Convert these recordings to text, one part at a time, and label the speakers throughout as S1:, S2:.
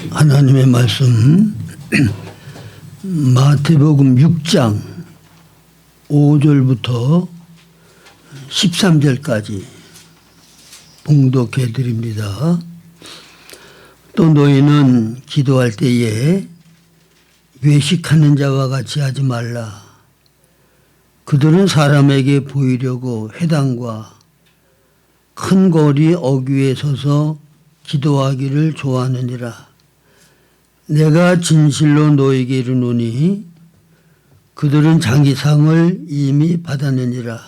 S1: 하나님의 말씀 마태복음 6장 5절부터 13절까지 봉독해 드립니다. 또 너희는 기도할 때에 외식하는 자와 같이 하지 말라. 그들은 사람에게 보이려고 회당과 큰 거리 어귀에 서서 기도하기를 좋아하느니라. 내가 진실로 너에게 이르노니 그들은 자기상을 이미 받았느니라.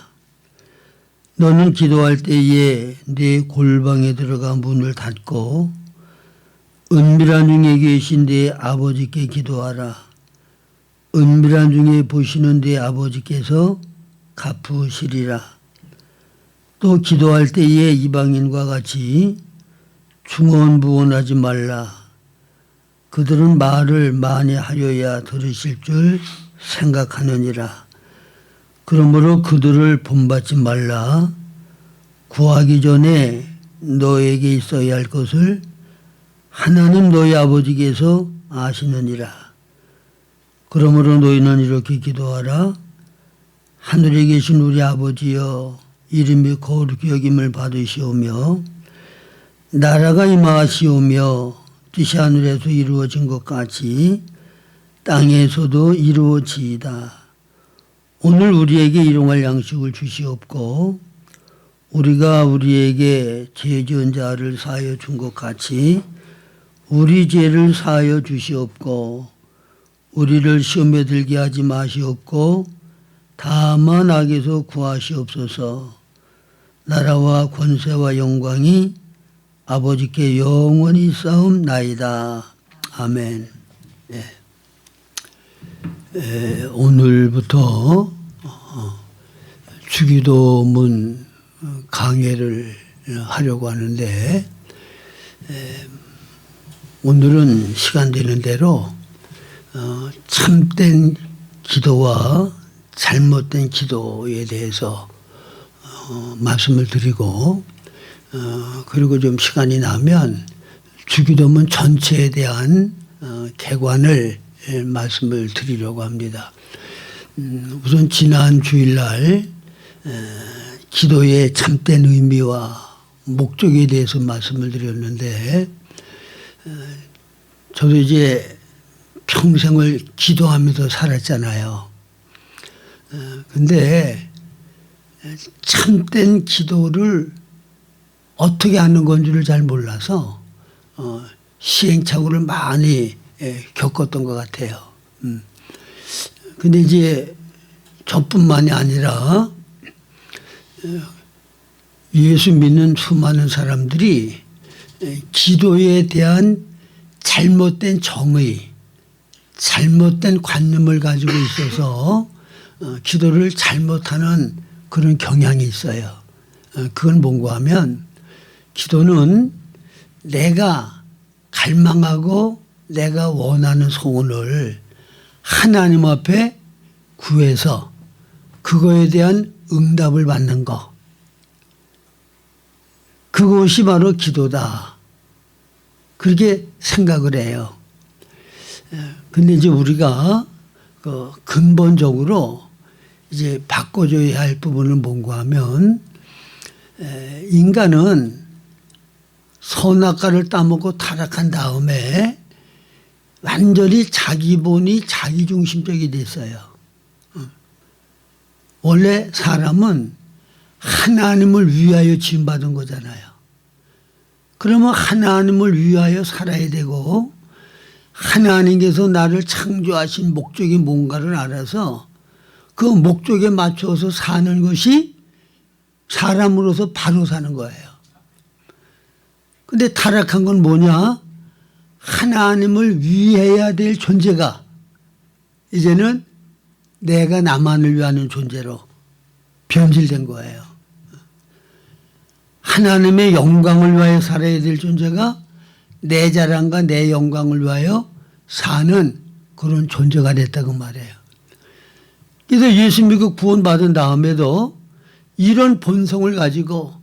S1: 너는 기도할 때에 네 골방에 들어가 문을 닫고 은밀한 중에 계신 네 아버지께 기도하라. 은밀한 중에 보시는 네 아버지께서 갚으시리라. 또 기도할 때에 이방인과 같이 중언부언하지 말라. 그들은 말을 많이 하려야 들으실 줄 생각하느니라. 그러므로 그들을 본받지 말라. 구하기 전에 너에게 있어야 할 것을 하나님 너희 아버지께서 아시느니라. 그러므로 너희는 이렇게 기도하라. 하늘에 계신 우리 아버지여, 이름이 거룩히 여김을 받으시오며 나라가 임하시오며 뜻이 하늘에서 이루어진 것 같이 땅에서도 이루어지이다. 오늘 우리에게 일용할 양식을 주시옵고 우리가 우리에게 죄 지은 자를 사하여 준 것 같이 우리 죄를 사하여 주시옵고 우리를 시험에 들게 하지 마시옵고 다만 악에서 구하시옵소서. 나라와 권세와 영광이 아버지께 영원히 싸움나이다. 아멘. 오늘부터 주기도문 강해를 하려고 하는데 오늘은 시간 되는 대로 참된 기도와 잘못된 기도에 대해서 말씀을 드리고 그리고 좀 시간이 나면 주기도문 전체에 대한 개관을 말씀을 드리려고 합니다. 우선 지난 주일날 기도의 참된 의미와 목적에 대해서 말씀을 드렸는데 저도 이제 평생을 기도하면서 살았잖아요. 근데 참된 기도를 어떻게 하는 건지를 잘 몰라서 시행착오를 많이 겪었던 것 같아요. 근데 이제 저뿐만이 아니라 예수 믿는 수많은 사람들이 기도에 대한 잘못된 정의, 잘못된 관념을 가지고 있어서 기도를 잘못하는 그런 경향이 있어요. 그건 뭔가 하면 기도는 내가 갈망하고 내가 원하는 소원을 하나님 앞에 구해서 그거에 대한 응답을 받는 것. 그것이 바로 기도다. 그렇게 생각을 해요. 근데 이제 우리가 근본적으로 이제 바꿔줘야 할 부분은 뭔가 하면 인간은 선악과를 따먹고 타락한 다음에 완전히 자기 본이 자기중심적이 됐어요. 원래 사람은 하나님을 위하여 지음받은 거잖아요. 그러면 하나님을 위하여 살아야 되고 하나님께서 나를 창조하신 목적이 뭔가를 알아서 그 목적에 맞춰서 사는 것이 사람으로서 바로 사는 거예요. 근데 타락한 건 뭐냐? 하나님을 위해야 될 존재가 이제는 내가 나만을 위하는 존재로 변질된 거예요. 하나님의 영광을 위하여 살아야 될 존재가 내 자랑과 내 영광을 위하여 사는 그런 존재가 됐다고 말해요. 그래서 예수 믿고 구원받은 다음에도 이런 본성을 가지고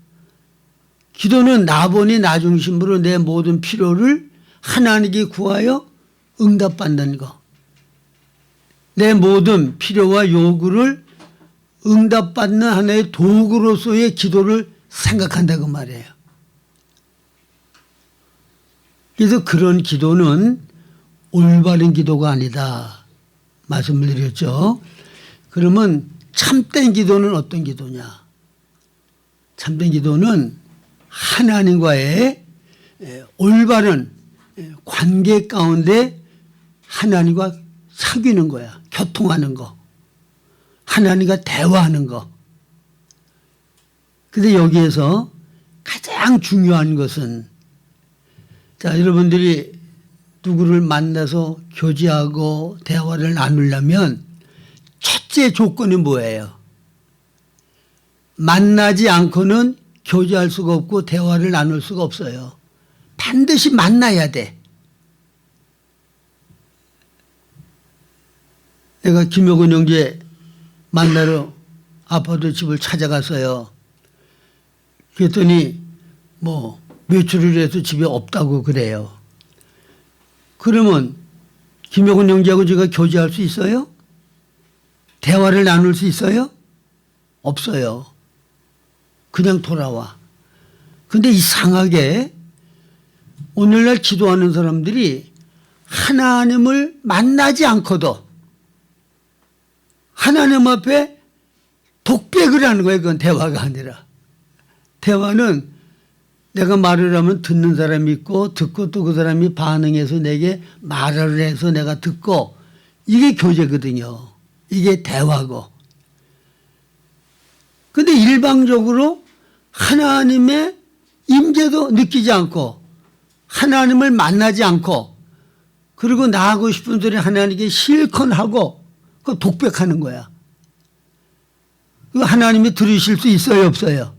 S1: 기도는 나보니 나 중심으로 내 모든 필요를 하나님께 구하여 응답받는 것. 내 모든 필요와 요구를 응답받는 하나의 도구로서의 기도를 생각한다고 말해요. 그래서 그런 기도는 올바른 기도가 아니다 말씀을 드렸죠. 그러면 참된 기도는 어떤 기도냐? 참된 기도는 하나님과의 올바른 관계 가운데 하나님과 사귀는 거야. 교통하는 거. 하나님과 대화하는 거. 근데 여기에서 가장 중요한 것은, 자, 여러분들이 누구를 만나서 교제하고 대화를 나누려면 첫째 조건이 뭐예요? 만나지 않고는 교제할 수가 없고 대화를 나눌 수가 없어요. 반드시 만나야 돼. 내가 김효근 형제 만나러 아파트 집을 찾아갔어요. 그랬더니 뭐 외출을 해서 집에 없다고 그래요. 그러면 김효근 형제하고 제가 교제할 수 있어요? 대화를 나눌 수 있어요? 없어요. 그냥 돌아와. 근데 이상하게 오늘날 기도하는 사람들이 하나님을 만나지 않고도 하나님 앞에 독백을 하는 거예요. 그건 대화가 아니라. 대화는 내가 말을 하면 듣는 사람이 있고 듣고 또 그 사람이 반응해서 내게 말을 해서 내가 듣고, 이게 교제거든요. 이게 대화고. 근데 일방적으로 하나님의 임재도 느끼지 않고 하나님을 만나지 않고 그리고 나하고 싶은 소리 하나님께 실컷 하고 그 독백하는 거야. 하나님이 들으실 수 있어요, 없어요?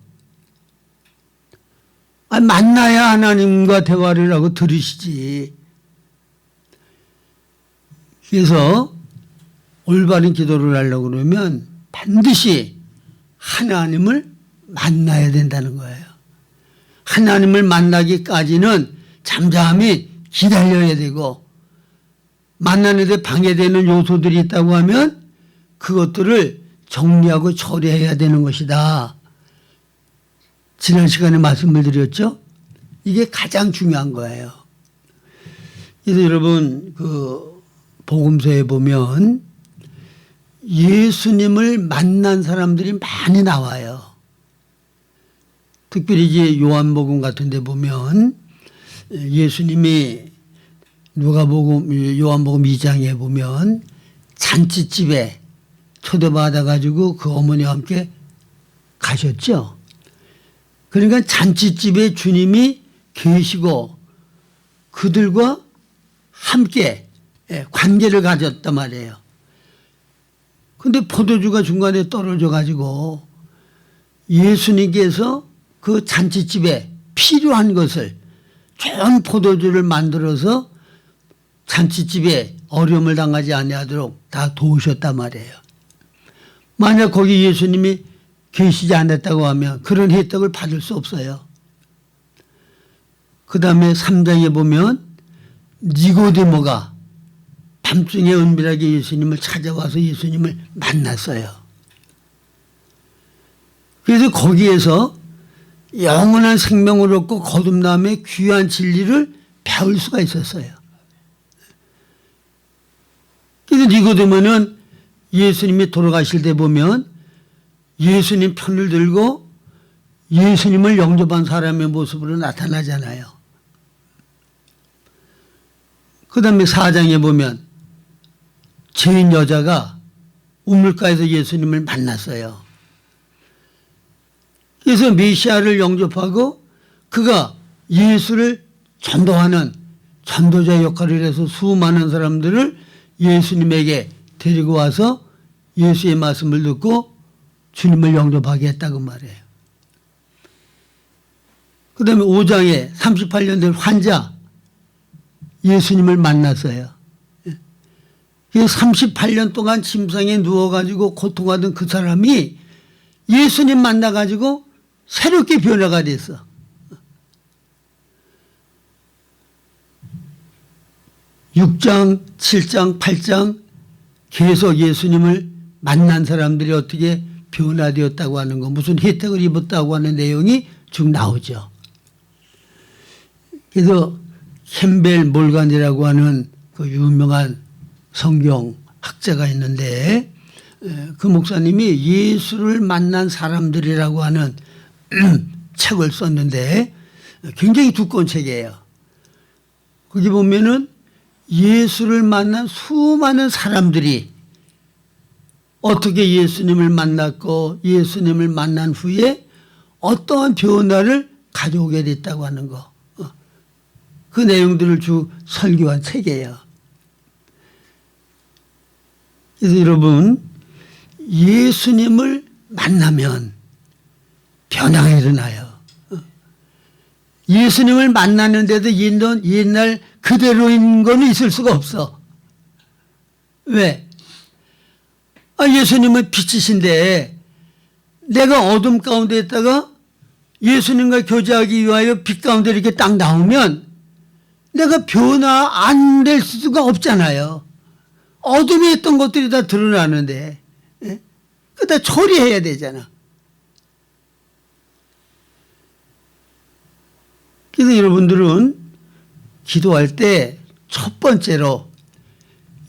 S1: 만나야 하나님과 대화를 하고 들으시지. 그래서 올바른 기도를 하려고 그러면 반드시 하나님을 만나야 된다는 거예요. 하나님을 만나기까지는 잠잠히 기다려야 되고, 만나는데 방해되는 요소들이 있다고 하면 그것들을 정리하고 처리해야 되는 것이다. 지난 시간에 말씀을 드렸죠. 이게 가장 중요한 거예요. 그래서 여러분 그 복음서에 보면 예수님을 만난 사람들이 많이 나와요. 특별히 이제 요한복음 같은 데 보면 예수님이 요한복음 2장에 보면 잔치집에 초대받아가지고 그 어머니와 함께 가셨죠. 그러니까 잔치집에 주님이 계시고 그들과 함께 관계를 가졌단 말이에요. 근데 포도주가 중간에 떨어져 가지고 예수님께서 그 잔치집에 필요한 것을 좋은 포도주를 만들어서 잔치집에 어려움을 당하지 아니하도록 다 도우셨단 말이에요. 만약 거기 예수님이 계시지 않았다고 하면 그런 혜택을 받을 수 없어요. 그 다음에 3장에 보면 니고데모가 밤중에 은밀하게 예수님을 찾아와서 예수님을 만났어요. 그래서 거기에서 영원한 생명을 얻고 거듭남의 귀한 진리를 배울 수가 있었어요. 그래서 니고데모는 예수님이 돌아가실 때 보면 예수님 편을 들고 예수님을 영접한 사람의 모습으로 나타나잖아요. 그 다음에 4장에 보면 죄인 여자가 우물가에서 예수님을 만났어요. 그래서 메시아를 영접하고 그가 예수를 전도하는 전도자 역할을 해서 수많은 사람들을 예수님에게 데리고 와서 예수의 말씀을 듣고 주님을 영접하게 했다고 말해요. 그 다음에 5장에 38년 된 환자 예수님을 만났어요. 38년 동안 침상에 누워가지고 고통하던 그 사람이 예수님 만나가지고 새롭게 변화가 됐어. 6장, 7장, 8장 계속 예수님을 만난 사람들이 어떻게 변화되었다고 하는 거, 무슨 혜택을 입었다고 하는 내용이 쭉 나오죠. 그래서 캠벨 몰간이라고 하는 그 유명한 성경 학자가 있는데 그 목사님이 예수를 만난 사람들이라고 하는 책을 썼는데 굉장히 두꺼운 책이에요. 거기 보면은 예수를 만난 수많은 사람들이 어떻게 예수님을 만났고 예수님을 만난 후에 어떠한 변화를 가져오게 됐다고 하는 거. 그 내용들을 쭉 설교한 책이에요. 그래서 여러분 예수님을 만나면 변화가 일어나요. 예수님을 만났는데도 옛날 그대로인 건 있을 수가 없어. 왜? 예수님은 빛이신데 내가 어둠 가운데 있다가 예수님과 교제하기 위하여 빛 가운데 이렇게 딱 나오면 내가 변화 안 될 수가 없잖아요. 어둠에 있던 것들이 다 드러나는데 그다 처리해야 되잖아. 그래서 여러분들은 기도할 때 첫 번째로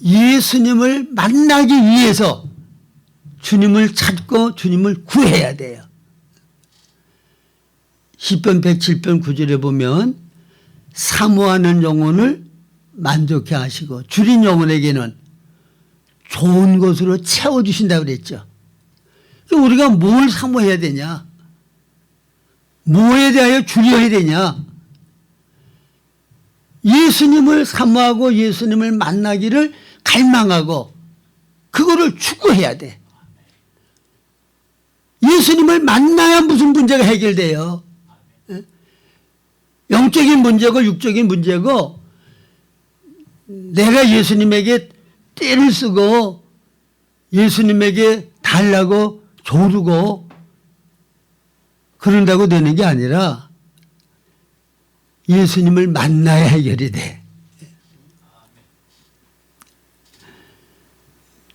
S1: 예수님을 만나기 위해서 주님을 찾고 주님을 구해야 돼요. 시편 107편 9절에 보면 사모하는 영혼을 만족해 하시고 줄인 영혼에게는 좋은 것으로 채워주신다고 그랬죠. 우리가 뭘 사모해야 되냐? 뭐에 대하여 줄여야 되냐? 예수님을 사모하고 예수님을 만나기를 갈망하고 그거를 추구해야 돼. 예수님을 만나야 무슨 문제가 해결돼요. 영적인 문제고 육적인 문제고 내가 예수님에게 떼를 쓰고 예수님에게 달라고 조르고 그런다고 되는 게 아니라 예수님을 만나야 해결이 돼.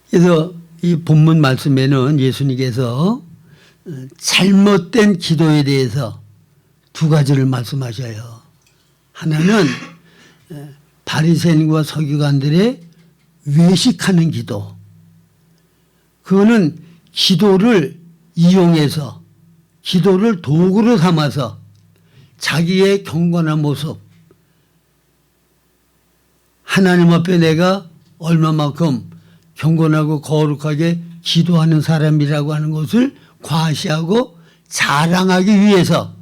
S1: 그래서 이 본문 말씀에는 예수님께서 잘못된 기도에 대해서 두 가지를 말씀하셔요. 하나는 바리새인과 서기관들의 외식하는 기도. 그거는 기도를 이용해서 기도를 도구로 삼아서 자기의 경건한 모습, 하나님 앞에 내가 얼마만큼 경건하고 거룩하게 기도하는 사람이라고 하는 것을 과시하고 자랑하기 위해서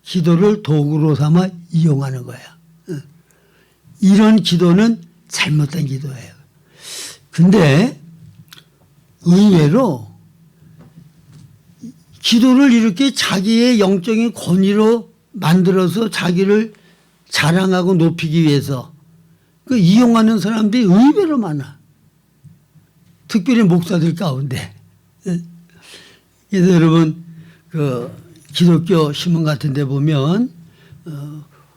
S1: 기도를 도구로 삼아 이용하는 거야. 이런 기도는 잘못된 기도예요. 근데 의외로 기도를 이렇게 자기의 영적인 권위로 만들어서 자기를 자랑하고 높이기 위해서 그 이용하는 사람들이 의외로 많아. 특별히 목사들 가운데. 그래서 여러분 그 기독교 신문 같은 데 보면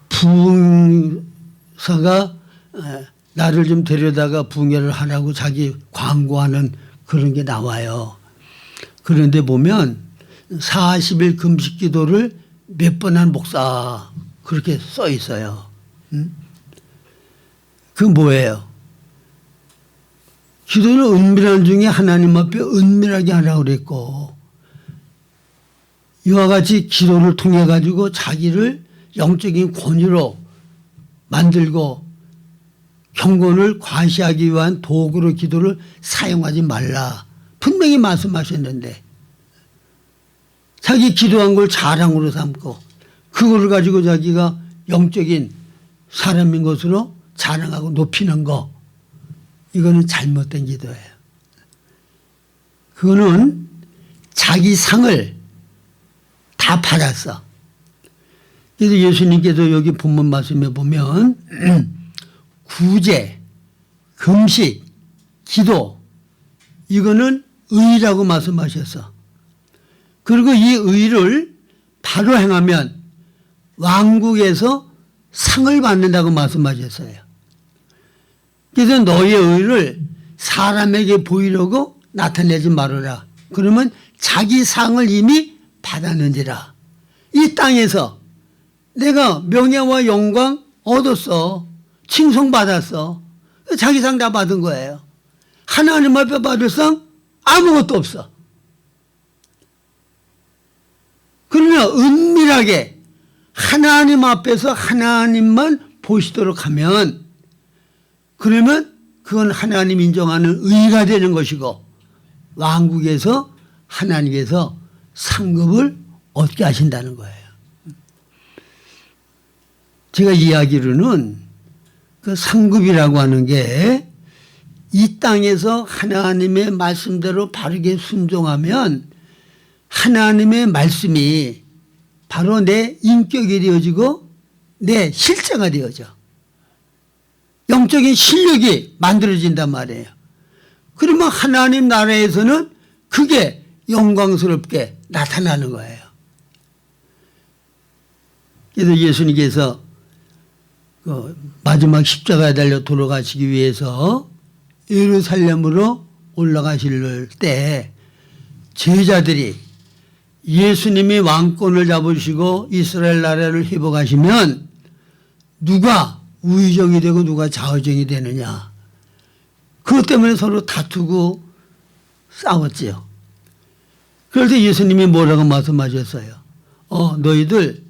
S1: 부흥사가 나를 좀 데려다가 부흥회를 하라고 자기 광고하는 그런 게 나와요. 그런데 보면 40일 금식 기도를 몇 번 한 목사 그렇게 써 있어요. 그 뭐예요? 기도는 은밀한 중에 하나님 앞에 은밀하게 하라고 그랬고 이와 같이 기도를 통해 가지고 자기를 영적인 권위로 만들고 경건을 과시하기 위한 도구로 기도를 사용하지 말라. 분명히 말씀하셨는데 자기 기도한 걸 자랑으로 삼고 그거를 가지고 자기가 영적인 사람인 것으로 자랑하고 높이는 거 이거는 잘못된 기도예요. 그거는 자기 상을 다 받았어. 그래서 예수님께서 여기 본문 말씀에 보면 구제, 금식, 기도 이거는 의라고 말씀하셨어. 그리고 이 의를 바로 행하면 왕국에서 상을 받는다고 말씀하셨어요. 그래서 너의 의를 사람에게 보이려고 나타내지 말아라. 그러면 자기 상을 이미 받았는지라. 이 땅에서 내가 명예와 영광 얻었어. 칭송받았어. 자기 상 다 받은 거예요. 하나님 앞에 받을 상 아무것도 없어. 그러면 은밀하게 하나님 앞에서 하나님만 보시도록 하면, 그러면 그건 하나님 인정하는 의가 되는 것이고, 왕국에서 하나님께서 상급을 얻게 하신다는 거예요. 제가 이야기로는 그 상급이라고 하는 게 이 땅에서 하나님의 말씀대로 바르게 순종하면 하나님의 말씀이 바로 내 인격이 되어지고 내 실제가 되어져. 영적인 실력이 만들어진단 말이에요. 그러면 하나님 나라에서는 그게 영광스럽게 나타나는 거예요. 그래서 예수님께서 그 마지막 십자가에 달려 돌아가시기 위해서 예루살렘으로 올라가실 때 제자들이 예수님이 왕권을 잡으시고 이스라엘 나라를 회복하시면 누가 우의정이 되고 누가 좌의정이 되느냐. 그것 때문에 서로 다투고 싸웠지요. 그럴 때 예수님이 뭐라고 말씀하셨어요? 너희들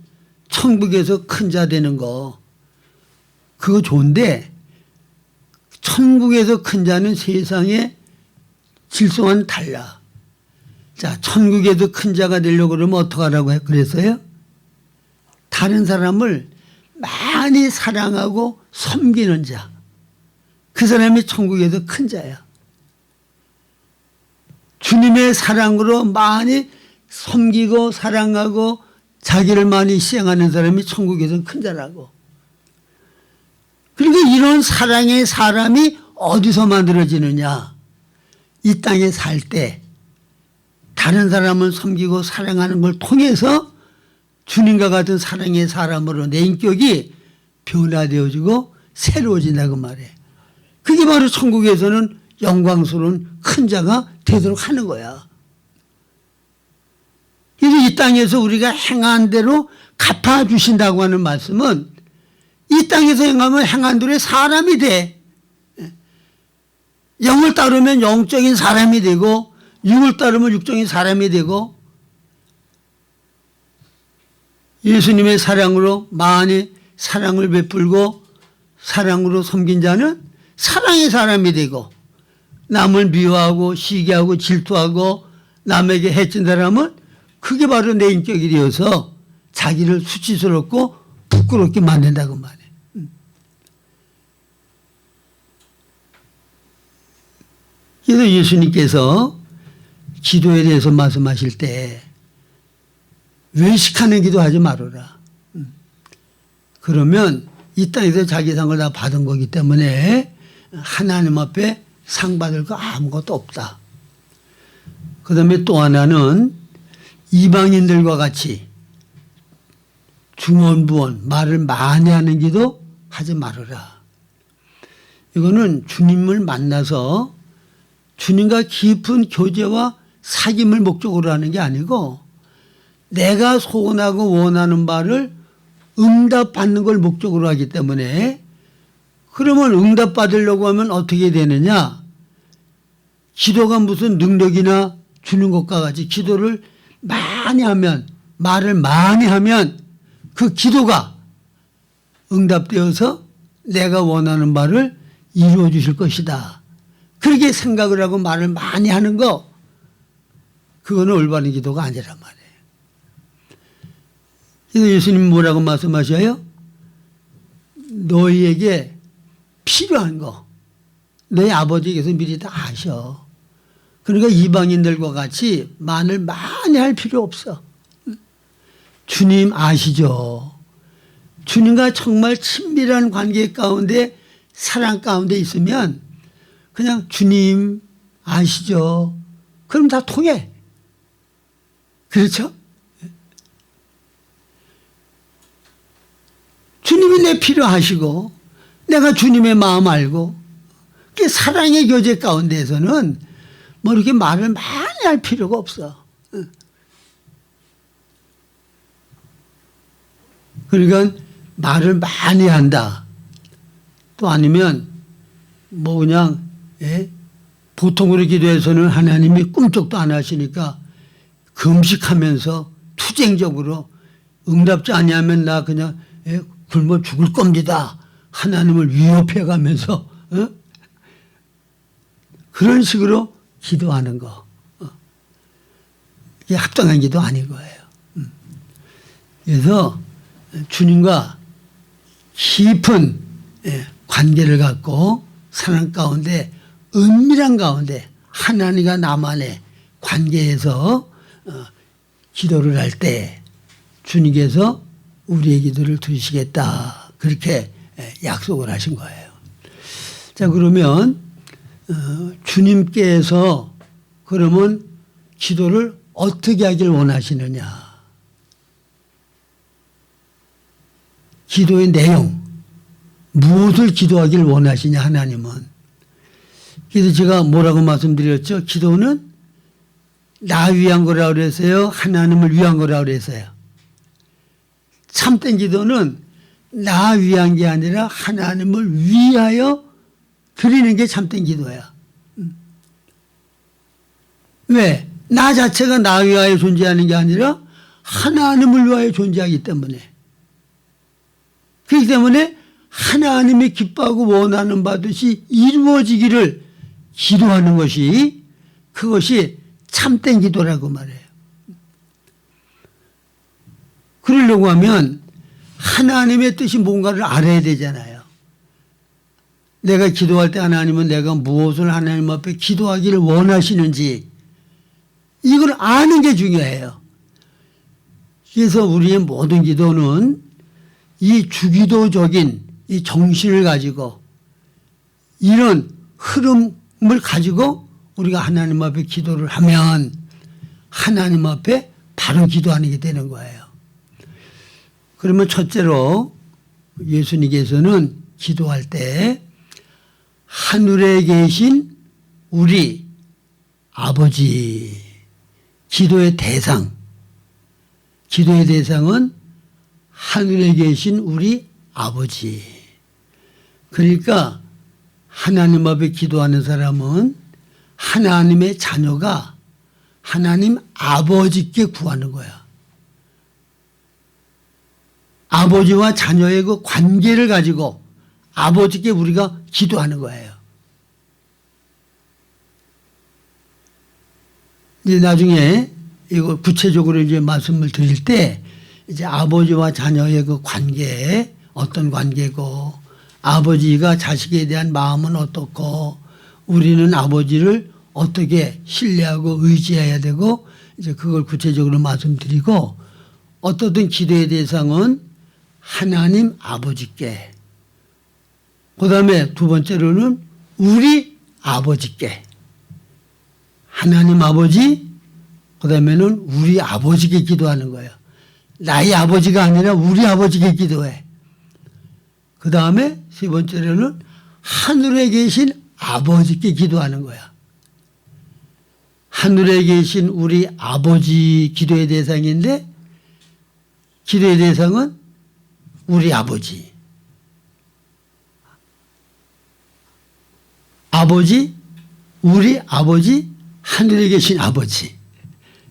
S1: 천국에서 큰 자 되는 거 그거 좋은데 천국에서 큰 자는 세상의 질서와는 달라. 자, 천국에도 큰 자가 되려고 그러면 어떡하라고 그랬어요? 다른 사람을 많이 사랑하고 섬기는 자. 그 사람이 천국에서 큰 자야. 주님의 사랑으로 많이 섬기고 사랑하고 자기를 많이 희생하는 사람이 천국에서 큰 자라고. 그러니까 이런 사랑의 사람이 어디서 만들어지느냐. 이 땅에 살 때 다른 사람을 섬기고 사랑하는 걸 통해서 주님과 같은 사랑의 사람으로 내 인격이 변화되어지고 새로워진다고 말해. 그게 바로 천국에서는 영광스러운 큰 자가 되도록 하는 거야. 그래서 이 땅에서 우리가 행한 대로 갚아주신다고 하는 말씀은 이 땅에서 행하면 행한 대로 사람이 돼. 영을 따르면 영적인 사람이 되고 육을 따르면 육적인 사람이 되고 예수님의 사랑으로 많이 사랑을 베풀고 사랑으로 섬긴 자는 사랑의 사람이 되고 남을 미워하고 시기하고 질투하고 남에게 해친 사람은 그게 바로 내 인격이 되어서 자기를 수치스럽고 부끄럽게 만든다고 말해. 그래서 예수님께서 기도에 대해서 말씀하실 때 외식하는 기도하지 말아라. 그러면 이 땅에서 자기 상을 다 받은 거기 때문에 하나님 앞에 상 받을 거 아무것도 없다. 그 다음에 또 하나는 이방인들과 같이 중언부언 말을 많이 하는 기도 하지 말아라. 이거는 주님을 만나서 주님과 깊은 교제와 사귐을 목적으로 하는 게 아니고 내가 소원하고 원하는 바를 응답받는 걸 목적으로 하기 때문에 그러면 응답받으려고 하면 어떻게 되느냐. 기도가 무슨 능력이나 주는 것과 같이 기도를 많이 하면 말을 많이 하면 그 기도가 응답되어서 내가 원하는 바를 이루어 주실 것이다. 그렇게 생각을 하고 말을 많이 하는 거 그거는 올바른 기도가 아니란 말이에요. 그래서 예수님 뭐라고 말씀하셔요? 너희에게 필요한 거 너희 아버지께서 미리 다 아셔. 그러니까 이방인들과 같이 말을 많이 할 필요 없어. 주님 아시죠? 주님과 정말 친밀한 관계 가운데 사랑 가운데 있으면 그냥 주님 아시죠? 그럼 다 통해. 그렇죠? 주님이 내 필요하시고 내가 주님의 마음 알고 그 사랑의 교제 가운데에서는 뭐 이렇게 말을 많이 할 필요가 없어. 그러니까 말을 많이 한다. 또 아니면 뭐 그냥 보통으로 기도해서는 하나님이 꿈쩍도 안 하시니까 금식하면서 투쟁적으로 응답지 아니하면 나 그냥 굶어 죽을 겁니다. 하나님을 위협해 가면서 그런 식으로 기도하는 거. 이게 합당한 기도 아닌 거예요. 그래서 주님과 깊은 관계를 갖고 사랑 가운데 은밀한 가운데 하나님과 나만의 관계에서 기도를 할 때 주님께서 우리의 기도를 들으시겠다. 그렇게 약속을 하신 거예요. 자, 그러면 주님께서 그러면 기도를 어떻게 하길 원하시느냐. 기도의 내용, 무엇을 기도하길 원하시냐 하나님은. 그래서 제가 뭐라고 말씀드렸죠? 기도는 나 위한 거라고 그랬어요? 하나님을 위한 거라고 그랬어요? 참된 기도는 나 위한 게 아니라 하나님을 위하여 드리는 게 참된 기도야. 왜? 나 자체가 나 위하여 존재하는 게 아니라 하나님을 위하여 존재하기 때문에. 그렇기 때문에 하나님이 기뻐하고 원하는 바듯이 이루어지기를 기도하는 것이 그것이 참된 기도라고 말해요. 그러려고 하면 하나님의 뜻이 뭔가를 알아야 되잖아요. 내가 기도할 때 하나님은 내가 무엇을 하나님 앞에 기도하기를 원하시는지 이걸 아는 게 중요해요. 그래서 우리의 모든 기도는 이 주기도적인 이 정신을 가지고 이런 흐름을 가지고 우리가 하나님 앞에 기도를 하면 하나님 앞에 바로 기도하는 게 되는 거예요. 그러면 첫째로 예수님께서는 기도할 때 하늘에 계신 우리 아버지, 기도의 대상은 하늘에 계신 우리 아버지. 그러니까 하나님 앞에 기도하는 사람은 하나님의 자녀가 하나님 아버지께 구하는 거야. 아버지와 자녀의 그 관계를 가지고 아버지께 우리가 기도하는 거예요. 이제 나중에 이거 구체적으로 이제 말씀을 드릴 때 이제 아버지와 자녀의 그 관계, 어떤 관계고, 아버지가 자식에 대한 마음은 어떻고, 우리는 아버지를 어떻게 신뢰하고 의지해야 되고, 이제 그걸 구체적으로 말씀드리고, 어떠든 기도의 대상은 하나님 아버지께, 그 다음에 두 번째로는 우리 아버지께, 하나님 아버지, 그 다음에는 우리 아버지께 기도하는 거예요. 나의 아버지가 아니라 우리 아버지께 기도해. 그 다음에 세 번째로는 하늘에 계신 아버지께 기도하는 거야. 하늘에 계신 우리 아버지 기도의 대상인데 기도의 대상은 우리 아버지. 아버지, 우리 아버지, 하늘에 계신 아버지.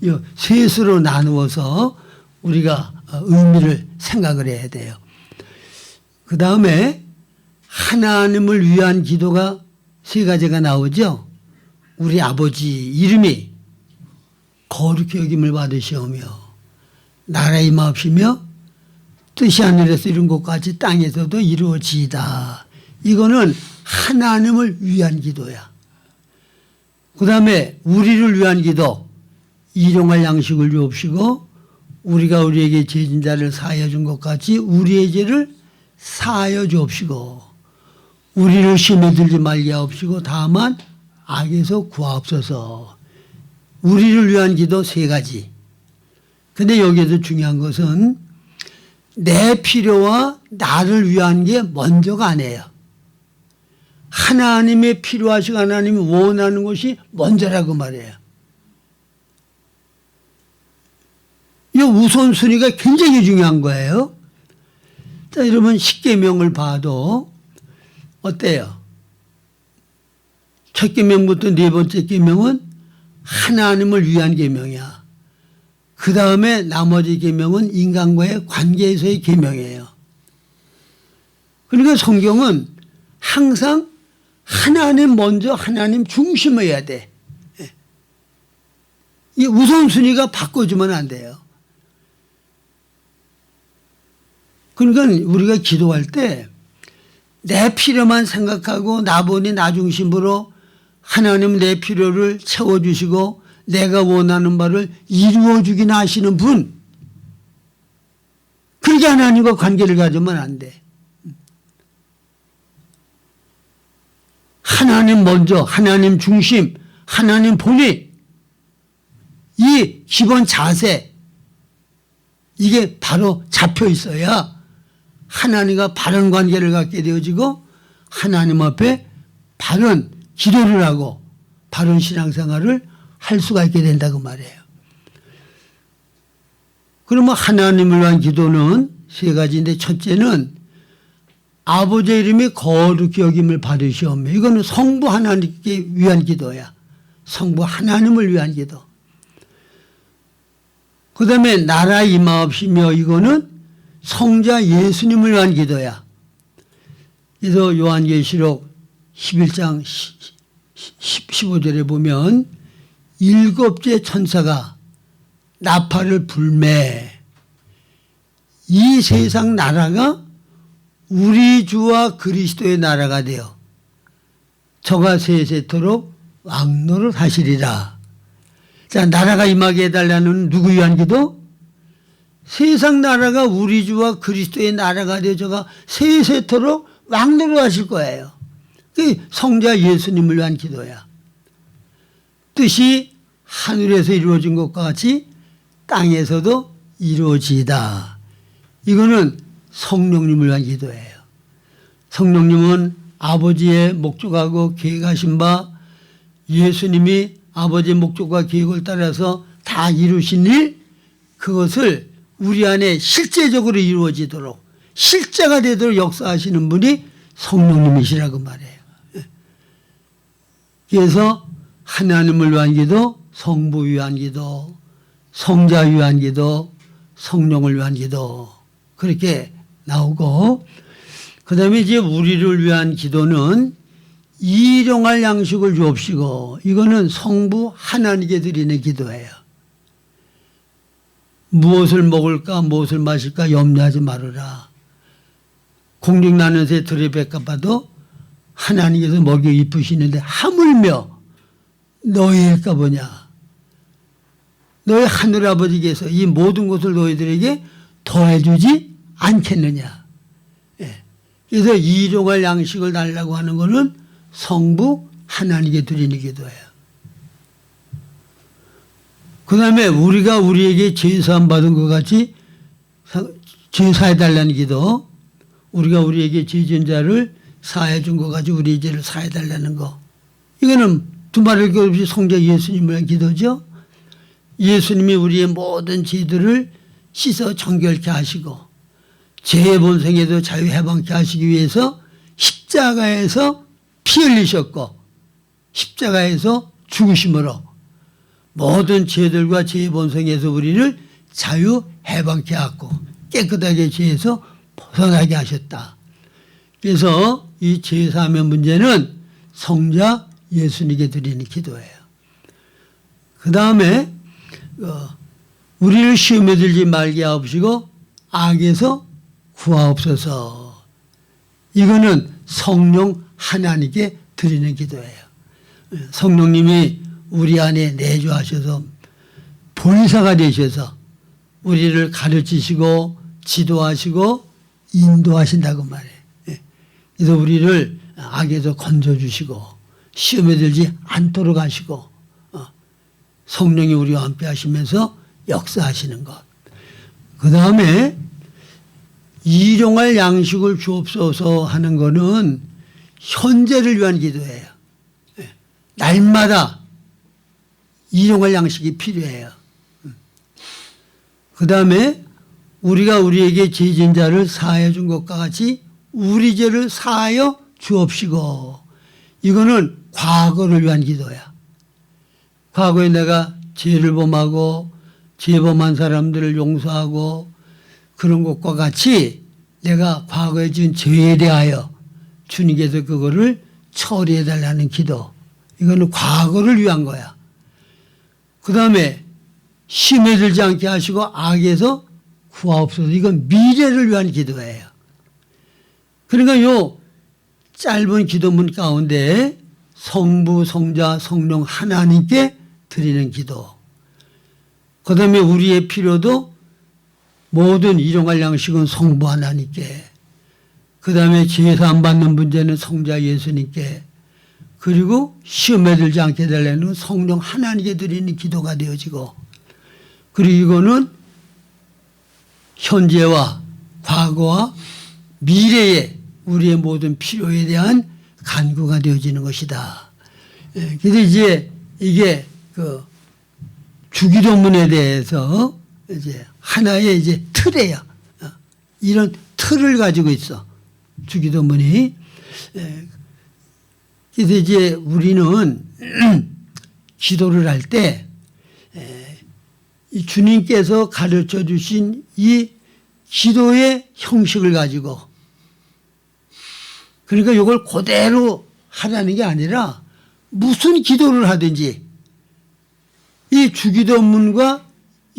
S1: 이 셋으로 나누어서 우리가 의미를 생각을 해야 돼요. 그 다음에 하나님을 위한 기도가 세 가지가 나오죠. 우리 아버지 이름이 거룩히 여김을 받으시오며 나라의 마옵시며 뜻이 하늘에서 이룬 것까지 땅에서도 이루어지이다. 이거는 하나님을 위한 기도야. 그 다음에 우리를 위한 기도, 일용할 양식을 주옵시고 우리가 우리에게 죄진 자를 사하여 준 것 같이 우리의 죄를 사하여 주옵시고 우리를 시험에 들지 말게 하옵시고 다만 악에서 구하옵소서. 우리를 위한 기도 세 가지. 근데 여기에서 중요한 것은 내 필요와 나를 위한 게 먼저가 아니에요. 하나님의 필요하시고 하나님이 원하는 것이 먼저라고 말해요. 이 우선순위가 굉장히 중요한 거예요. 자, 여러분 십계명을 봐도 어때요? 첫 계명부터 네 번째 계명은 하나님을 위한 계명이야. 그 다음에 나머지 계명은 인간과의 관계에서의 계명이에요. 그러니까 성경은 항상 하나님 먼저 하나님 중심이어야 돼. 이 우선순위가 바꿔주면 안 돼요. 그러니까 우리가 기도할 때 내 필요만 생각하고 나 보니 나 중심으로 하나님 내 필요를 채워주시고 내가 원하는 바를 이루어주긴 하시는 분, 그렇게 하나님과 관계를 가지면 안 돼. 하나님 먼저, 하나님 중심, 하나님 본위, 이 기본 자세, 이게 바로 잡혀 있어야 하나님과 바른 관계를 갖게 되어지고 하나님 앞에 바른 기도를 하고 바른 신앙생활을 할 수가 있게 된다고 말해요. 그러면 하나님을 위한 기도는 세 가지인데, 첫째는 아버지의 이름이 거룩히 여김을 받으시오며, 이거는 성부 하나님께 위한 기도야. 성부 하나님을 위한 기도. 그 다음에 나라 임하옵시며, 이거는 성자 예수님을 위한 기도야. 그래서 요한계시록 11장 15절에 보면 일곱째 천사가 나팔을 불매, 이 세상 나라가 우리 주와 그리스도의 나라가 되어 저가 세세토록 왕노릇 하시리라. 자, 나라가 임하게 해달라는 누구 위한 기도? 세상 나라가 우리 주와 그리스도의 나라가 되어 저가 세세토록 왕노릇 하실 거예요. 그 성자 예수님을 위한 기도야. 뜻이 하늘에서 이루어진 것과 같이 땅에서도 이루어지다. 이거는 성령님을 위한 기도예요. 성령님은 아버지의 목적하고 계획하신 바, 예수님이 아버지의 목적과 계획을 따라서 다 이루신 일, 그것을 우리 안에 실제적으로 이루어지도록, 실제가 되도록 역사하시는 분이 성령님이시라고 말해요. 그래서 하나님을 위한 기도, 성부 위한 기도, 성자 위한 기도, 성령을 위한 기도, 그렇게 나오고, 그 다음에 이제 우리를 위한 기도는 일용할 양식을 주옵시고, 이거는 성부 하나님께 드리는 기도예요. 무엇을 먹을까 무엇을 마실까 염려하지 말아라. 공중 나는 새 들의 뱉값봐도 하나님께서 먹여 입히시는데 하물며 너희일까 보냐. 너희 하늘아버지께서 이 모든 것을 너희들에게 더해주지 않겠느냐. 그래서 일용할 양식을 달라고 하는 것은 성부 하나님께 드리는 기도예요. 그 다음에 우리가 우리에게 죄사함 받은 것 같이 죄사해달라는 기도, 우리가 우리에게 죄진 자를 사해 준 것 같이 우리 죄를 사해달라는 거, 이거는 두말할 것 없이 성자 예수님을 위한 기도죠. 예수님이 우리의 모든 죄들을 씻어 정결케 하시고 죄의 본성에도 자유 해방케 하시기 위해서 십자가에서 피 흘리셨고 십자가에서 죽으심으로 모든 죄들과 죄의 본성에서 우리를 자유 해방케 하고 깨끗하게 죄에서 벗어나게 하셨다. 그래서 이 죄사함의 문제는 성자 예수님께 드리는 기도예요. 그 다음에 우리를 시험에 들지 말게 하옵시고 악에서 구하옵소서. 이거는 성령 하나님께 드리는 기도예요. 성령님이 우리 안에 내주하셔서 본사가 되셔서 우리를 가르치시고 지도하시고 인도하신다고 말해요. 그래서 우리를 악에서 건져주시고 시험에 들지 않도록 하시고 성령이 우리와 함께 하시면서 역사하시는 것. 그 다음에 일용할 양식을 주옵소서 하는 것은 현재를 위한 기도예요. 날마다 일용할 양식이 필요해요. 그 다음에 우리가 우리에게 죄진 자를 사하여 준 것과 같이 우리 죄를 사하여 주옵시고. 이거는 과거를 위한 기도야. 과거에 내가 죄를 범하고 죄범한 사람들을 용서하고 그런 것과 같이 내가 과거에 지은 죄에 대하여 주님께서 그거를 처리해 달라는 기도. 이거는 과거를 위한 거야. 그 다음에 심에 들지 않게 하시고 악에서 구하옵소서. 이건 미래를 위한 기도예요. 그러니까 요 짧은 기도문 가운데 성부, 성자, 성령 하나님께 드리는 기도. 그 다음에 우리의 필요도 모든 일용할 양식은 성부 하나님께, 그 다음에 제사안 받는 문제는 성자 예수님께, 그리고 시험에 들지 않게 달라는 성령 하나님께 드리는 기도가 되어지고, 그리고 이거는 현재와 과거와 미래의 우리의 모든 필요에 대한 간구가 되어지는 것이다. 그래서 이제 이게 그 주기도문에 대해서 이제 하나의 이제 틀이에요. 이런 틀을 가지고 있어. 주기도문이. 그래서 이제 우리는 기도를 할 때 주님께서 가르쳐 주신 이 기도의 형식을 가지고, 그러니까 이걸 그대로 하라는 게 아니라 무슨 기도를 하든지 이 주기도문과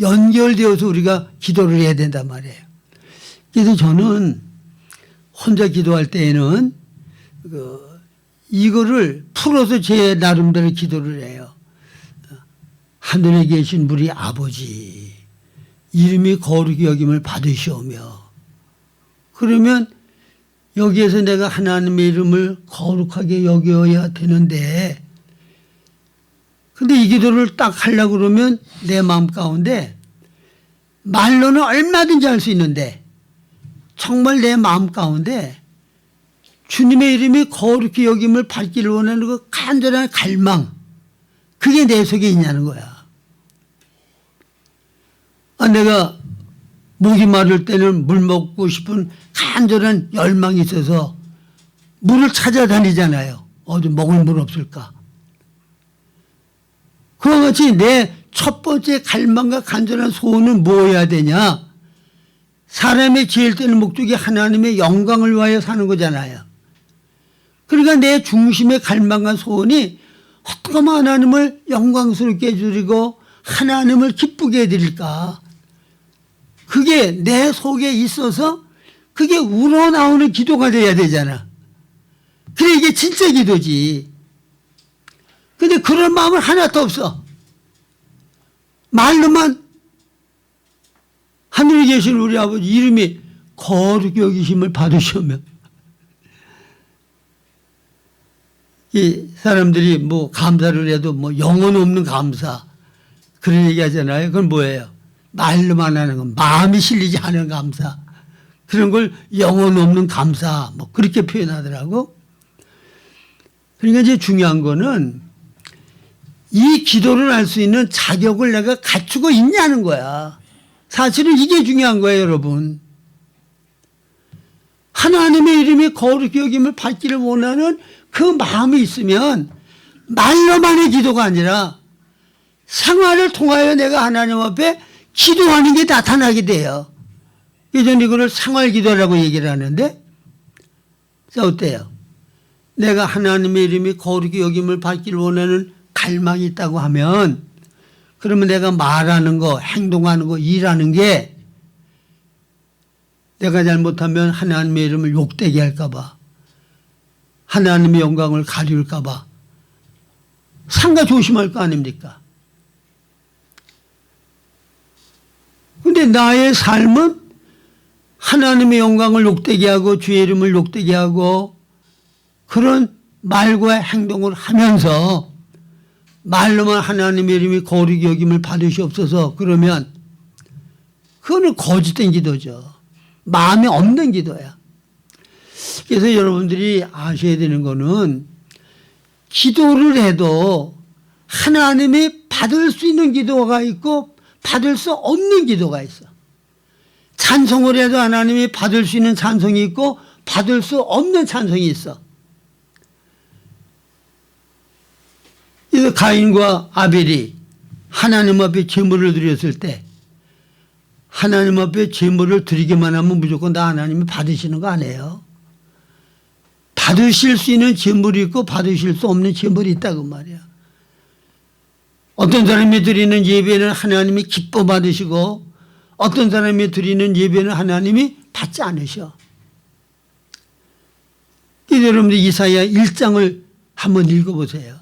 S1: 연결되어서 우리가 기도를 해야 된단 말이에요. 그래서 저는 혼자 기도할 때에는 이거를 풀어서 제 나름대로 기도를 해요. 하늘에 계신 우리 아버지, 이름이 거룩히 여김을 받으시오며. 그러면 여기에서 내가 하나님의 이름을 거룩하게 여겨야 되는데, 근데 이 기도를 딱 하려고 그러면 내 마음 가운데 말로는 얼마든지 할 수 있는데 정말 내 마음 가운데 주님의 이름이 거룩히 여김을 받기를 원하는 그 간절한 갈망, 그게 내 속에 있냐는 거야. 내가 목이 마를 때는 물 먹고 싶은 간절한 열망이 있어서 물을 찾아다니잖아요. 어디 먹을 물 없을까. 그와 같이 내 첫 번째 갈망과 간절한 소원은 뭐여야 되냐. 사람의 제일 되는 목적이 하나님의 영광을 위하여 사는 거잖아요. 그러니까 내 중심의 갈망과 소원이 어떻게 하면 하나님을 영광스럽게 해드리고 하나님을 기쁘게 해드릴까. 그게 내 속에 있어서 그게 우러나오는 기도가 돼야 되잖아. 그래 이게 진짜 기도지. 근데 그런 마음은 하나도 없어. 말로만 하늘에 계신 우리 아버지 이름이 거룩히 여기심을 받으시오며. 이 사람들이 뭐 감사를 해도 뭐 영혼 없는 감사 그런 얘기 하잖아요. 그건 뭐예요? 말로만 하는 건 마음이 실리지 않은 감사. 그런 걸 영혼 없는 감사 뭐 그렇게 표현하더라고. 그러니까 이제 중요한 거는 이 기도를 할 수 있는 자격을 내가 갖추고 있냐는 거야. 사실은 이게 중요한 거예요, 여러분. 하나님의 이름이 거룩히 여김을 받기를 원하는 그 마음이 있으면 말로만의 기도가 아니라 생활을 통하여 내가 하나님 앞에 기도하는 게 나타나게 돼요. 그래서 이거를 생활기도라고 얘기를 하는데, 어때요? 내가 하나님의 이름이 거룩히 여김을 받기를 원하는 갈망이 있다고 하면, 그러면 내가 말하는 거, 행동하는 거, 일하는 게 내가 잘못하면 하나님의 이름을 욕되게 할까봐, 하나님의 영광을 가리울까봐 상가 조심할 거 아닙니까? 근데 나의 삶은 하나님의 영광을 욕되게 하고 주의 이름을 욕되게 하고 그런 말과 행동을 하면서 말로만 하나님의 이름이 거룩히 여김을 받으시옵소서 그러면 그거는 거짓된 기도죠. 마음에 없는 기도야. 그래서 여러분들이 아셔야 되는 거는 기도를 해도 하나님이 받을 수 있는 기도가 있고 받을 수 없는 기도가 있어. 찬송을 해도 하나님이 받을 수 있는 찬송이 있고 받을 수 없는 찬송이 있어. 그래서 가인과 아벨이 하나님 앞에 제물을 드렸을 때 하나님 앞에 제물을 드리기만 하면 무조건 다 하나님이 받으시는 거 아니에요. 받으실 수 있는 제물이 있고 받으실 수 없는 제물이 있다고 말이야. 어떤 사람이 드리는 예배는 하나님이 기뻐 받으시고 어떤 사람이 드리는 예배는 하나님이 받지 않으셔. 여러분들 이사야 1장을 한번 읽어보세요.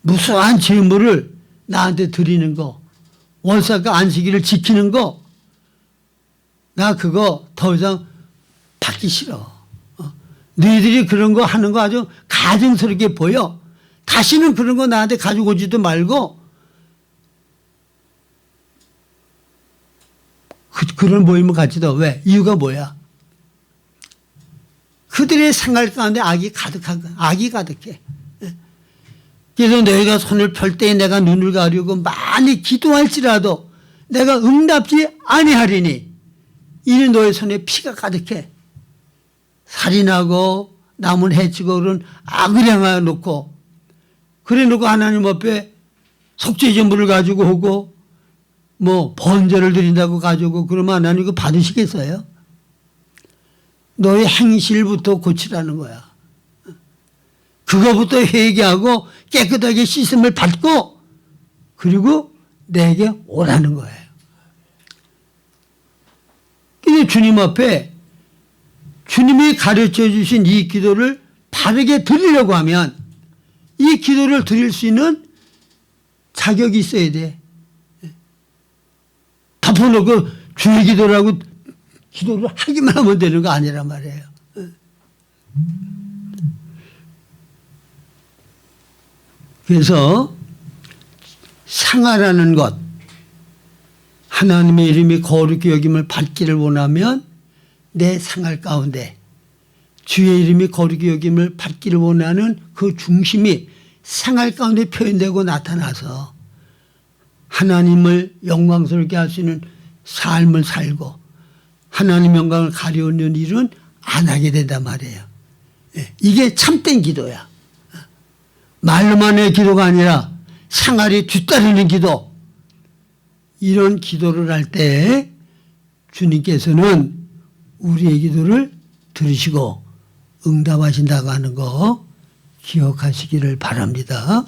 S1: 무수한 제물을 나한테 드리는 거, 월삭과 안식일을 지키는 거, 나 그거 더 이상 받기 싫어. 너희들이 그런 거 하는 거 아주 가증스럽게 보여. 다시는 그런 거 나한테 가지고 오지도 말고 그런 모임을 갖지도. 왜? 이유가 뭐야? 그들의 생활 가운데 악이 가득한 거야. 악이 가득해. 그래서 너희가 손을 펼 때에 내가 눈을 가리고 많이 기도할지라도 내가 응답지 아니하리니 이는 너희 손에 피가 가득해. 살인하고 남을 해치고 그런 악을 향하여 놓고 그래 놓고 하나님 앞에 속죄제물을 가지고 오고 뭐 번제를 드린다고 가지고 그러면 하나님 이거 받으시겠어요? 너의 행실부터 고치라는 거야. 그거부터 회개하고 깨끗하게 씻음을 받고 그리고 내게 오라는 거예요. 근데 주님 앞에 주님이 가르쳐 주신 이 기도를 바르게 드리려고 하면 이 기도를 드릴 수 있는 자격이 있어야 돼. 덮어놓고 주의 기도라고 기도를 하기만 하면 되는 거 아니란 말이에요. 그래서 상하라는 것, 하나님의 이름이 거룩히 여김을 받기를 원하면 내 생활 가운데 주의 이름이 거룩히 여김을 받기를 원하는 그 중심이 생활 가운데 표현되고 나타나서 하나님을 영광스럽게 할 수 있는 삶을 살고 하나님 영광을 가려는 일은 안 하게 된단 말이에요. 이게 참된 기도야. 말로만의 기도가 아니라 생활이 뒤따르는 기도. 이런 기도를 할 때 주님께서는 우리의 기도를 들으시고 응답하신다고 하는 거 기억하시기를 바랍니다.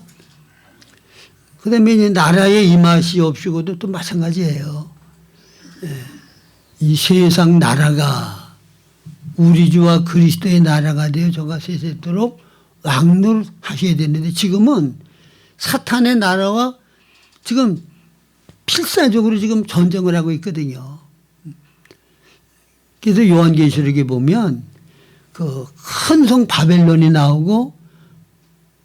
S1: 그 다음에 이제 나라의 임하시 없이고도 또 마찬가지예요. 이 세상 나라가 우리 주와 그리스도의 나라가 되어 저가 세세토록 왕노릇하셔야 되는데 지금은 사탄의 나라와 지금 필사적으로 지금 전쟁을 하고 있거든요. 그래서 요한계시록에 보면 그 큰 성 바벨론이 나오고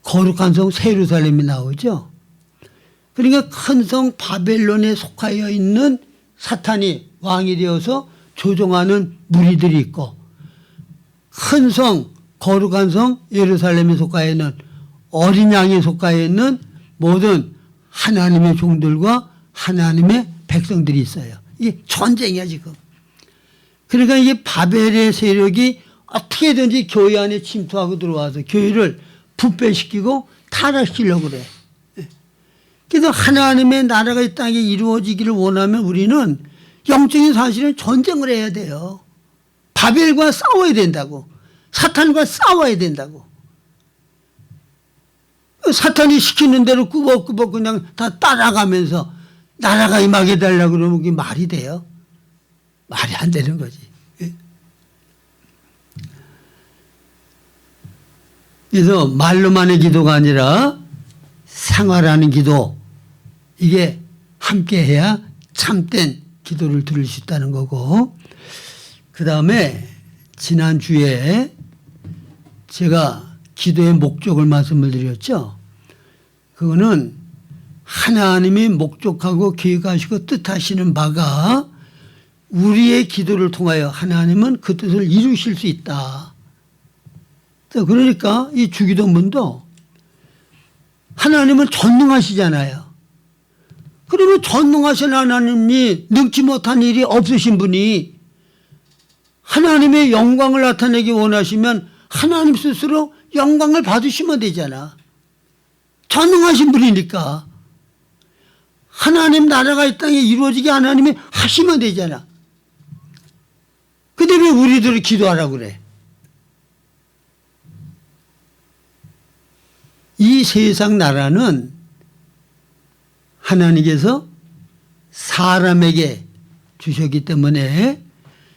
S1: 거룩한 성 예루살렘이 나오죠. 그러니까 큰 성 바벨론에 속하여 있는 사탄이 왕이 되어서 조종하는 무리들이 있고 큰 성 거룩한 성 예루살렘에 속하여 있는 어린 양에 속하여 있는 모든 하나님의 종들과 하나님의 백성들이 있어요. 이게 전쟁이야 지금. 그러니까 이게 바벨의 세력이 어떻게든지 교회 안에 침투하고 들어와서 교회를 부패시키고 타락시키려고 그래. 그래서 하나님의 나라가 이 땅에 이루어지기를 원하면 우리는 영적인 사실은 전쟁을 해야 돼요. 바벨과 싸워야 된다고. 사탄과 싸워야 된다고. 사탄이 시키는 대로 꾸벅꾸벅 그냥 다 따라가면서 나라가 임하게 해달라고 그러면 그게 말이 돼요? 말이 안 되는 거지. 그래서 말로만의 기도가 아니라 생활하는 기도, 이게 함께 해야 참된 기도를 들을 수 있다는 거고, 그 다음에 지난주에 제가 기도의 목적을 말씀을 드렸죠. 그거는 하나님이 목적하고 계획하시고 뜻하시는 바가 우리의 기도를 통하여 하나님은 그 뜻을 이루실 수 있다. 그러니까 이 주기도문도 하나님은 전능하시잖아요. 그러면 전능하신 하나님이 능치 못한 일이 없으신 분이 하나님의 영광을 나타내기 원하시면 하나님 스스로 영광을 받으시면 되잖아. 전능하신 분이니까. 하나님 나라가 이 땅에 이루어지게 하나님이 하시면 되잖아. 근데 왜 우리들이 기도하라고 그래? 이 세상 나라는 하나님께서 사람에게 주셨기 때문에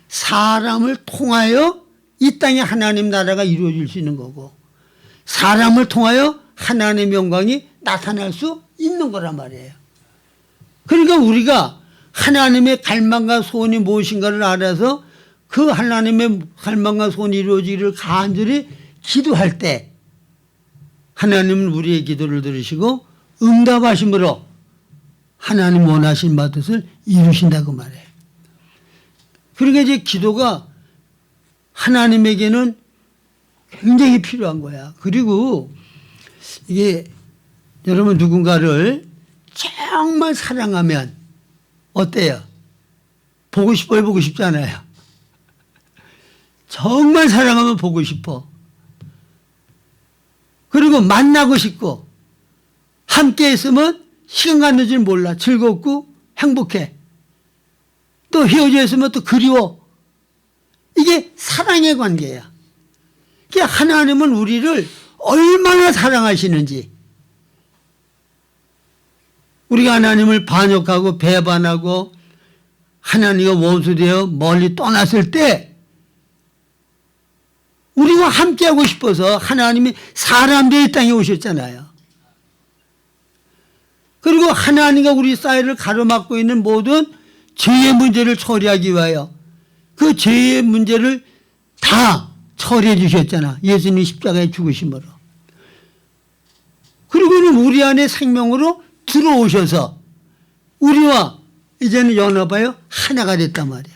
S1: 사람을 통하여 이 땅에 하나님 나라가 이루어질 수 있는 거고 사람을 통하여 하나님의 영광이 나타날 수 있는 거란 말이에요. 그러니까 우리가 하나님의 갈망과 소원이 무엇인가를 알아서 그 하나님의 갈망과 소원이 이루어지기를 간절히 기도할 때 하나님은 우리의 기도를 들으시고 응답하심으로 하나님 원하신 바 뜻을 이루신다고 말해요. 그러니까 이제 기도가 하나님에게는 굉장히 필요한 거야. 그리고 이게 여러분 누군가를 정말 사랑하면 어때요? 보고 싶어요? 보고 싶지 않아요? 정말 사랑하면 보고 싶어. 그리고 만나고 싶고 함께 있으면 시간 가는 줄 몰라. 즐겁고 행복해. 또 헤어져 있으면 또 그리워. 이게 사랑의 관계야. 하나님은 우리를 얼마나 사랑하시는지 우리가 하나님을 반역하고 배반하고 하나님과 원수되어 멀리 떠났을 때 우리와 함께하고 싶어서 하나님이 사람들이 이 땅에 오셨잖아요. 그리고 하나님과 우리 사이를 가로막고 있는 모든 죄의 문제를 처리하기 위하여 그 죄의 문제를 다 처리해 주셨잖아. 예수님 십자가에 죽으심으로. 그리고는 우리 안에 생명으로 들어오셔서 우리와 이제는 연합하여 하나가 됐단 말이야.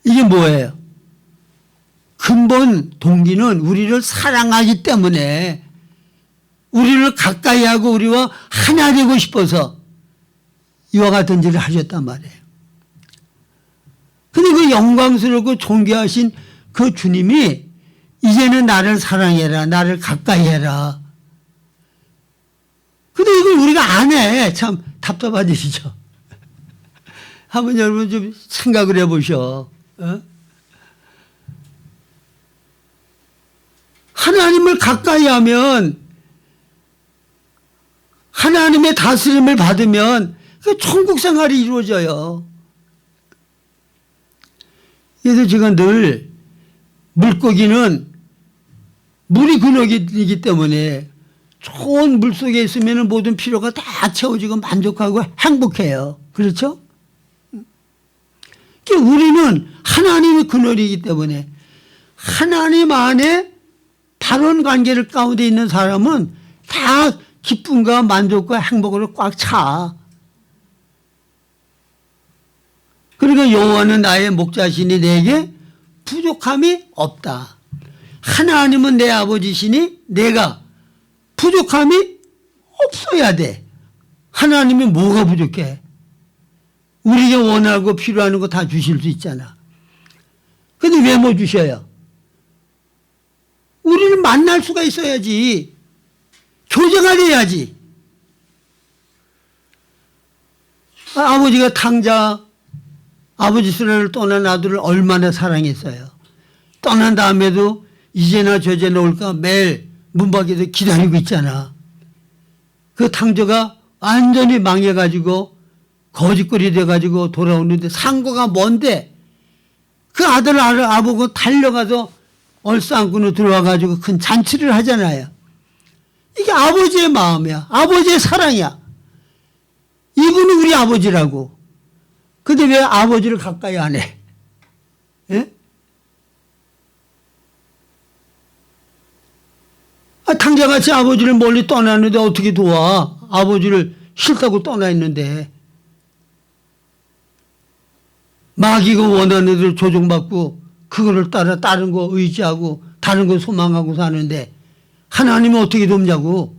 S1: 이게 뭐예요? 근본 동기는 우리를 사랑하기 때문에 우리를 가까이 하고 우리와 하나 되고 싶어서 이와 같은 일을 하셨단 말이에요. 근데 그 영광스럽고 존귀하신 그 주님이 이제는 나를 사랑해라, 나를 가까이 해라. 근데 이걸 우리가 안 해. 참 답답한 일이죠. 한번 여러분 좀 생각을 해보셔. 어? 하나님을 가까이 하면 하나님의 다스림을 받으면 그 천국 생활이 이루어져요. 그래서 제가 늘 물고기는 물이 근원이기 때문에 좋은 물 속에 있으면 모든 필요가 다 채워지고 만족하고 행복해요. 그렇죠? 우리는 하나님의 근원이기 때문에 하나님 안에 바른 관계를 가운데 있는 사람은 다 기쁨과 만족과 행복으로 꽉 차. 그러니까 여호와는 나의 목자시니 내게 부족함이 없다. 하나님은 내 아버지시니 내가 부족함이 없어야 돼. 하나님이 뭐가 부족해? 우리가 원하고 필요한 거 다 주실 수 있잖아. 근데 왜 못 주셔요? 우리를 만날 수가 있어야지. 교제가 돼야지. 아버지가 탕자, 아버지 이스라엘을 떠난 아들을 얼마나 사랑했어요. 떠난 다음에도 이제나 저제나 올까 매일 문 밖에서 기다리고 있잖아. 그 탕자가 완전히 망해가지고 거짓거리 돼가지고 돌아오는데 상고가 뭔데 그 아들을 알아보고 달려가서 얼싸안고는 들어와가지고 큰 잔치를 하잖아요. 이게 아버지의 마음이야. 아버지의 사랑이야. 이분이 우리 아버지라고. 근데 왜 아버지를 가까이 안 해? 예? 탕자같이 아버지를 멀리 떠났는데 어떻게 도와? 아버지를 싫다고 떠나 있는데. 마귀가 원하는 대로 조종받고 그거를 따라 다른 거 의지하고 다른 거 소망하고 사는데 하나님은 어떻게 돕냐고.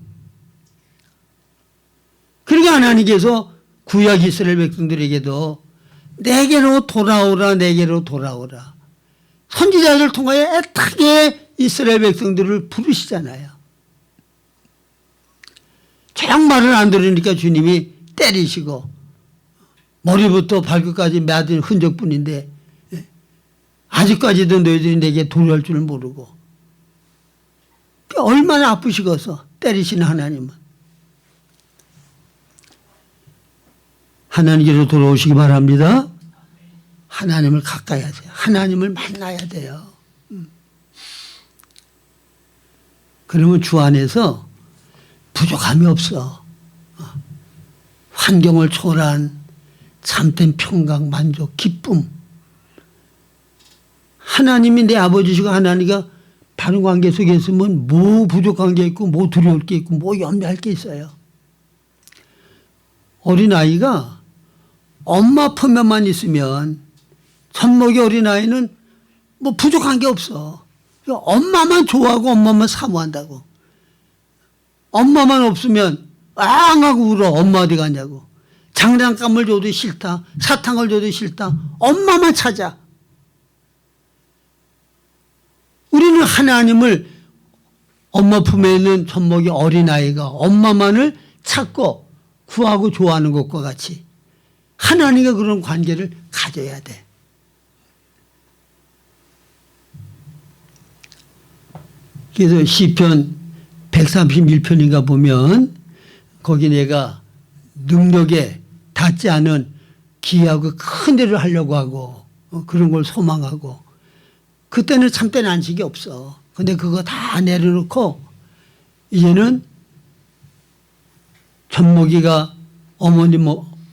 S1: 그러니까 하나님께서 구약 이스라엘 백성들에게도 내게로 돌아오라, 내게로 돌아오라. 선지자를 통하여 애타게 이스라엘 백성들을 부르시잖아요. 정말을 안 들으니까 주님이 때리시고 머리부터 발끝까지 맞은 흔적뿐인데 아직까지도 너희들이 내게 돌아올 줄 모르고. 얼마나 아프시겠어, 때리시는 하나님은. 하나님께로 돌아오시기 바랍니다. 하나님을 가까이 하세요. 하나님을 만나야 돼요. 그러면 주 안에서 부족함이 없어. 환경을 초월한 참된 평강, 만족, 기쁨. 하나님이 내 아버지시고 하나님과 바른 관계 속에 있으면 뭐 부족한 게 있고 뭐 두려울 게 있고 뭐 염려할 게 있어요. 어린아이가 엄마 품에만 있으면, 젖먹이 어린아이는 뭐 부족한 게 없어. 엄마만 좋아하고 엄마만 사모한다고. 엄마만 없으면 앙 하고 울어. 엄마 어디 갔냐고. 장난감을 줘도 싫다, 사탕을 줘도 싫다, 엄마만 찾아. 우리는 하나님을, 엄마 품에 있는 젖먹이 어린아이가 엄마만을 찾고 구하고 좋아하는 것과 같이 하나님과 그런 관계를 가져야 돼. 그래서 시편 131편인가 보면 거기 내가 능력에 닿지 않은 기하고 큰 일을 하려고 하고 그런 걸 소망하고, 그때는 참된 안식이 없어. 근데 그거 다 내려놓고 이제는 젖먹이가 어머님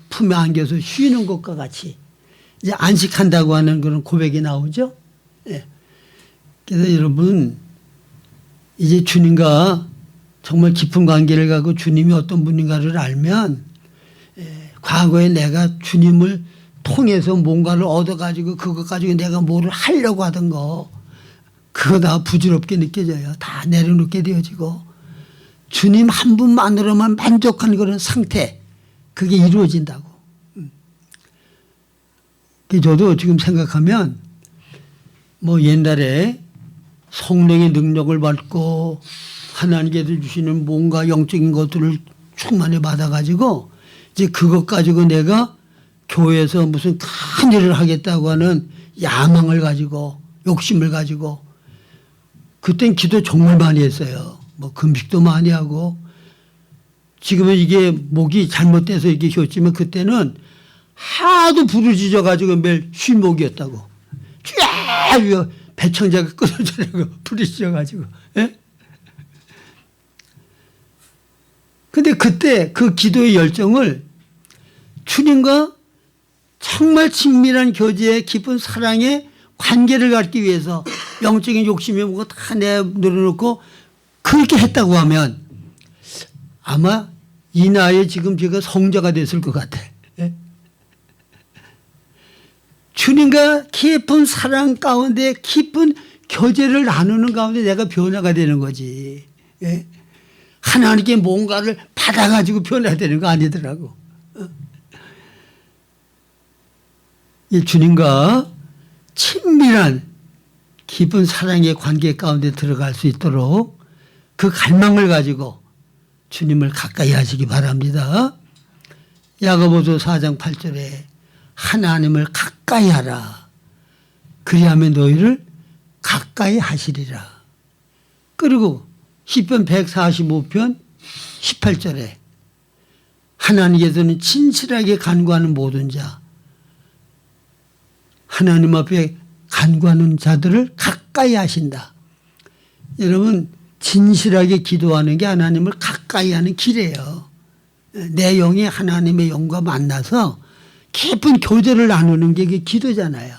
S1: 품에 안겨서 쉬는 것과 같이 이제 안식한다고 하는 그런 고백이 나오죠. 예. 그래서 여러분, 이제 주님과 정말 깊은 관계를 가고 주님이 어떤 분인가를 알면, 과거에 내가 주님을 통해서 뭔가를 얻어가지고 그것 가지고 내가 뭐를 하려고 하던 거, 그거 다 부질없게 느껴져요. 다 내려놓게 되어지고 주님 한 분만으로만 만족하는 그런 상태, 그게 이루어진다고. 저도 지금 생각하면 뭐 옛날에 성령의 능력을 받고 하나님께서 주시는 뭔가 영적인 것들을 충만히 받아가지고 이제 그것 가지고 내가 교회에서 무슨 큰 일을 하겠다고 하는 야망을 가지고 욕심을 가지고, 그땐 기도 정말 많이 했어요. 뭐 금식도 많이 하고. 지금은 이게 목이 잘못돼서 이게 쉬었지만 그때는 하도 부르짖어 가지고 매일 쉴목이었다고. 쫙 배청자가 끊어져라고 부르짖어 가지고. 예? 근데 그때 그 기도의 열정을 주님과 정말 친밀한 교제의 깊은 사랑의 관계를 갖기 위해서 영적인 욕심이 뭐고 다 내려놓고 그렇게 했다고 하면 아마 이 나이에 지금 제가 성자가 됐을 것 같아. 예? 주님과 깊은 사랑 가운데 깊은 교제를 나누는 가운데 내가 변화가 되는 거지. 예? 하나님께 뭔가를 받아가지고 변화되는 거 아니더라고. 주님과 친밀한 깊은 사랑의 관계 가운데 들어갈 수 있도록 그 갈망을 가지고 주님을 가까이 하시기 바랍니다. 야고보서 4장 8절에 하나님을 가까이 하라. 그리하면 너희를 가까이 하시리라. 그리고 시편 145편 18절에 하나님께서는 진실하게 간구하는 모든 자, 하나님 앞에 간구하는 자들을 가까이 하신다. 여러분, 진실하게 기도하는 게 하나님을 가까이 하는 길이에요. 내 영이 하나님의 영과 만나서 깊은 교제를 나누는 게 기도잖아요.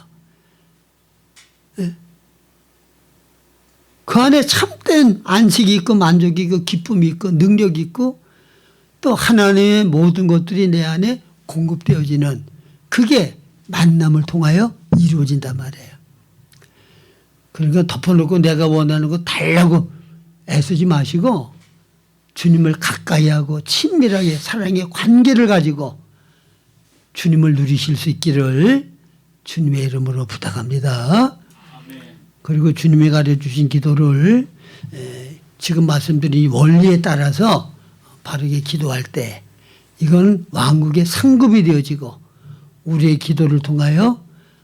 S1: 그 안에 참된 안식이 있고 만족이 있고 기쁨이 있고 능력이 있고 또 하나님의 모든 것들이 내 안에 공급되어지는, 그게 만남을 통하여 이루어진단 말이에요. 그러니까 덮어놓고 내가 원하는 거 달라고 애쓰지 마시고 주님을 가까이 하고 친밀하게 사랑의 관계를 가지고 주님을 누리실 수 있기를 주님의 이름으로 부탁합니다. 그리고 주님이 가르쳐주신 기도를 지금 말씀드린 원리에 따라서 바르게 기도할 때 이건 왕국의 상급이 되어지고 우리의 기도를 통하여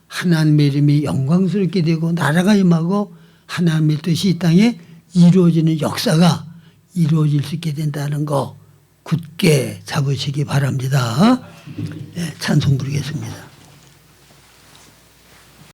S1: 하나님의 이름이 영광스럽게 되고 나라가 임하고 하나님의 뜻이 이 땅에 이루어지는 역사가 이루어질 수 있게 된다는 거 굳게 잡으시기 바랍니다. 찬송 부르겠습니다.